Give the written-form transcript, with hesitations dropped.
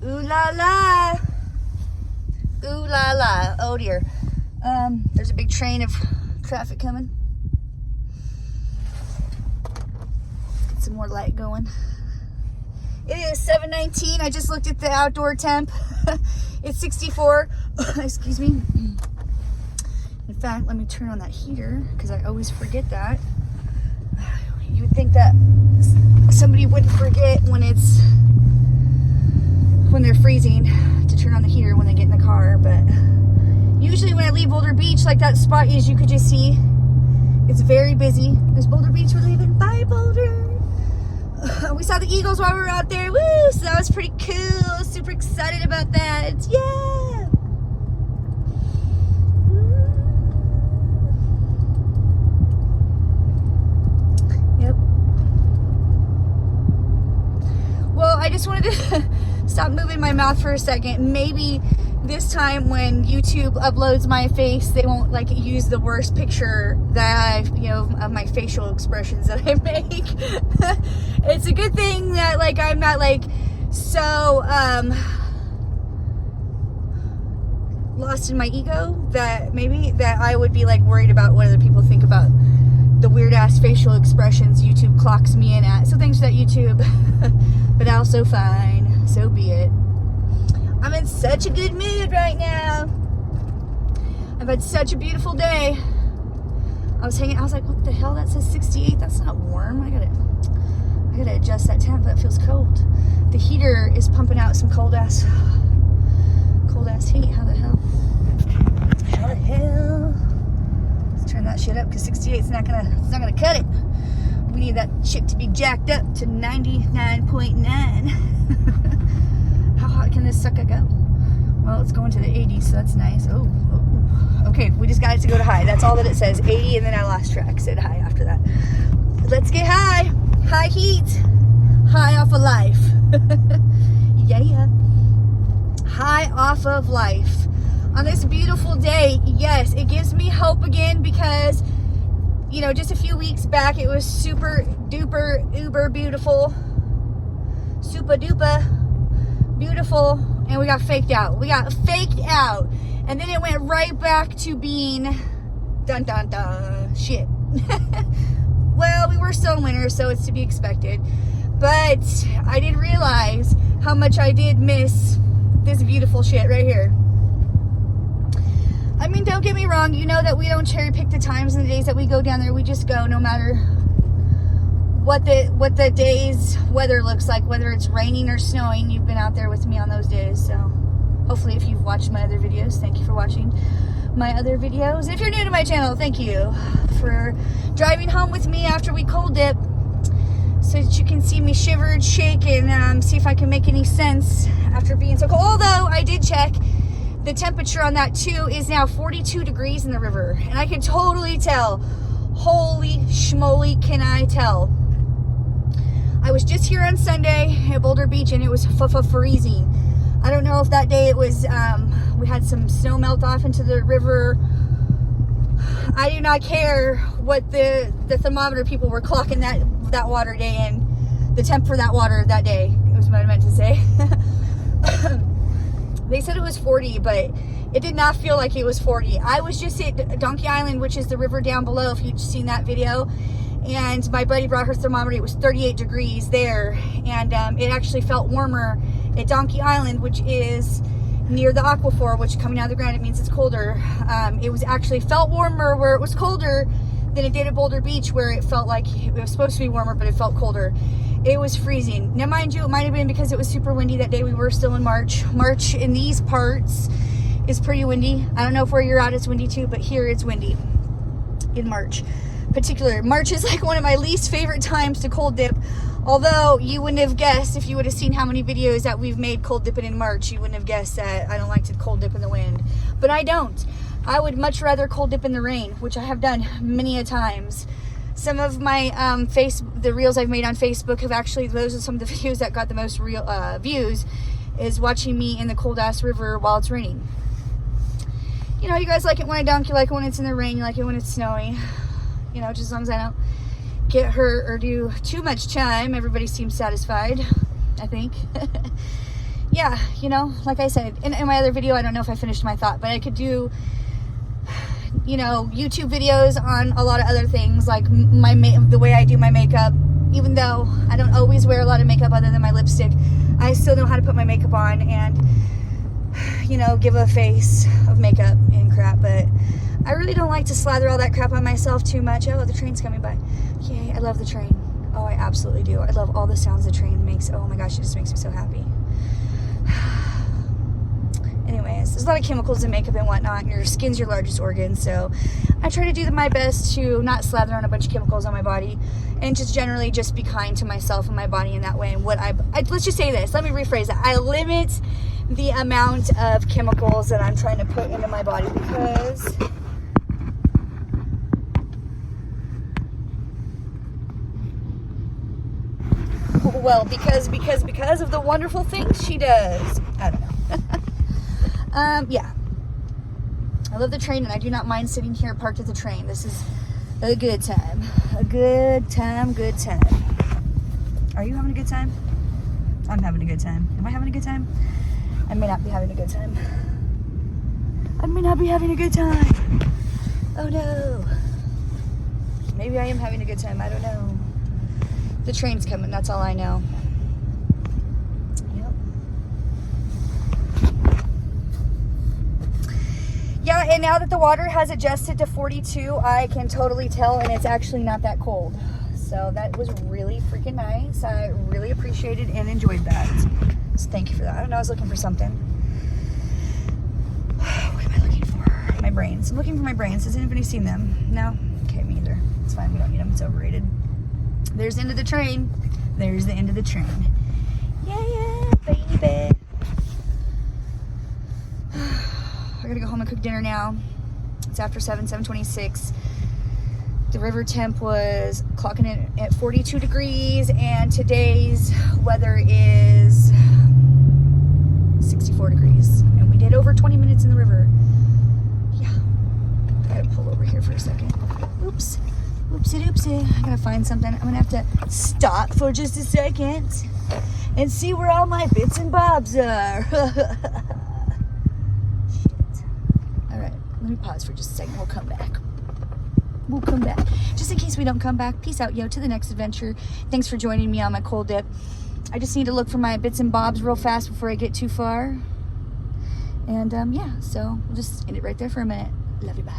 Ooh la la. Ooh la la. Oh dear. There's a big train of traffic coming. Get some more light going. It is 7:19. I just looked at the outdoor temp. It's 64. Excuse me. In fact, let me turn on that heater because I always forget that. You would think that somebody wouldn't forget when they're freezing to turn on the heater when they get in the car, but usually when I leave Boulder Beach, like that spot is, you could just see it's very busy. There's Boulder Beach, we're leaving. Bye, Boulder. We saw the Eagles while we were out there. Woo! So that was pretty cool. Super excited about that. Yeah! Yep. Well, I just wanted to stop moving my mouth for a second. Maybe this time when YouTube uploads my face, they won't like use the worst picture that of my facial expressions that I make. It's a good thing that like I'm not like so lost in my ego that maybe that I would be like worried about what other people think about the weird ass facial expressions YouTube clocks me in at. So thanks for that, YouTube. But also fine, so be it. I'm in such a good mood right now. I've had such a beautiful day. I was like, what the hell? That says 68. That's not warm. I gotta adjust that temp. That feels cold. The heater is pumping out some cold ass heat. How the hell? How the hell? Let's turn that shit up because 68 is not gonna cut it. We need that shit to be jacked up to 99.9. How hot can this sucker go? Well, it's going to the 80s, so that's nice. Oh. Okay, we just got it to go to high. That's all that it says. 80, and then I lost track. Said high after that. Let's get high. High heat. High off of life. Yeah. High off of life. On this beautiful day, yes, it gives me hope again because, just a few weeks back, it was super duper uber beautiful. Super duper beautiful, and we got faked out. And then it went right back to being dun dun dun shit. Well, we were still in winter, so it's to be expected. But I didn't realize how much I did miss this beautiful shit right here. I mean, don't get me wrong, you know that we don't cherry pick the times and the days that we go down there. We just go no matter what the day's weather looks like, whether it's raining or snowing. You've been out there with me on those days, so hopefully if you've watched my other videos, thank you for watching my other videos. And if you're new to my channel, thank you for driving home with me after we cold dip so that you can see me shiver and shake and see if I can make any sense after being so cold. Although I did check, the temperature on that too is now 42 degrees in the river, and I can totally tell. Holy schmoly, can I tell. I was just here on Sunday at Boulder Beach and it was freezing. I don't know if that day it was, we had some snow melt off into the river. I do not care what the thermometer people were clocking that water day in. The temp for that water that day, it was what I meant to say. They said it was 40, but it did not feel like it was 40. I was just at Donkey Island, which is the river down below, if you've seen that video. And my buddy brought her thermometer. It was 38 degrees there. And it actually felt warmer at Donkey Island, which is near the aquifer, which coming out of the ground, it means it's colder. It was actually felt warmer where it was colder than it did at Boulder Beach, where it felt like it was supposed to be warmer, but it felt colder. It was freezing. Now, mind you, it might have been because it was super windy that day. We were still in March. March in these parts is pretty windy. I don't know if where you're at it's windy too, but here it's windy in March. Particular, March is like one of my least favorite times to cold dip. Although you wouldn't have guessed, if you would have seen how many videos that we've made cold dipping in March, you wouldn't have guessed that I don't like to cold dip in the wind. But I don't. I would much rather cold dip in the rain, which I have done many a times. Some of my the reels I've made on Facebook have actually, those are some of the videos that got the most views, is watching me in the cold ass river while it's raining. You know, you guys like it when I dunk, you like it when it's in the rain, you like it when it's snowy. You know, just as long as I don't get hurt or do too much time, everybody seems satisfied, I think. yeah, you know, like I said in my other video, I don't know if I finished my thought, but I could do, you know, YouTube videos on a lot of other things, like the way I do my makeup. Even though I don't always wear a lot of makeup other than my lipstick, I still know how to put my makeup on and, you know, give a face of makeup and crap. But I really don't like to slather all that crap on myself too much. Oh, the train's coming by. Yay, I love the train. Oh, I absolutely do. I love all the sounds the train makes. Oh my gosh, it just makes me so happy. Anyways, there's a lot of chemicals in makeup and whatnot, and your skin's your largest organ, so I try to do my best to not slather on a bunch of chemicals on my body, and just generally just be kind to myself and my body in that way. And what let's just say this, let me rephrase that. I limit the amount of chemicals that I'm trying to put into my body because because of the wonderful things she does. I don't know. Yeah, I love the train, and I do not mind sitting here parked at the train. This is a good time. A good time. Are you having a good time? I'm having a good time. Am I having a good time? I may not be having a good time. I may not be having a good time. Oh no. Maybe I am having a good time. I don't know. The train's coming. That's all I know. Yeah, and now that the water has adjusted to 42, I can totally tell, and it's actually not that cold. So that was really freaking nice. I really appreciated and enjoyed that. So thank you for that. I don't know, I was looking for something. What am I looking for? My brains. I'm looking for my brains. Has anybody seen them? No? Okay, me either. It's fine, we don't need them. It's overrated. There's the end of the train. There's the end of the train. Yeah, baby. I gotta go home and cook dinner now. It's after 7:26. The river temp was clocking in at 42 degrees, and today's weather is 64 degrees. And we did over 20 minutes in the river. Yeah. I gotta pull over here for a second. Oops. Oopsie doopsie. I gotta find something. I'm gonna have to stop for just a second and see where all my bits and bobs are. Let me pause for just a second. We'll come back. Just in case we don't come back. Peace out, yo, to the next adventure. Thanks for joining me on my cold dip. I just need to look for my bits and bobs real fast before I get too far. And yeah, so we'll just end it right there for a minute. Love you, bye.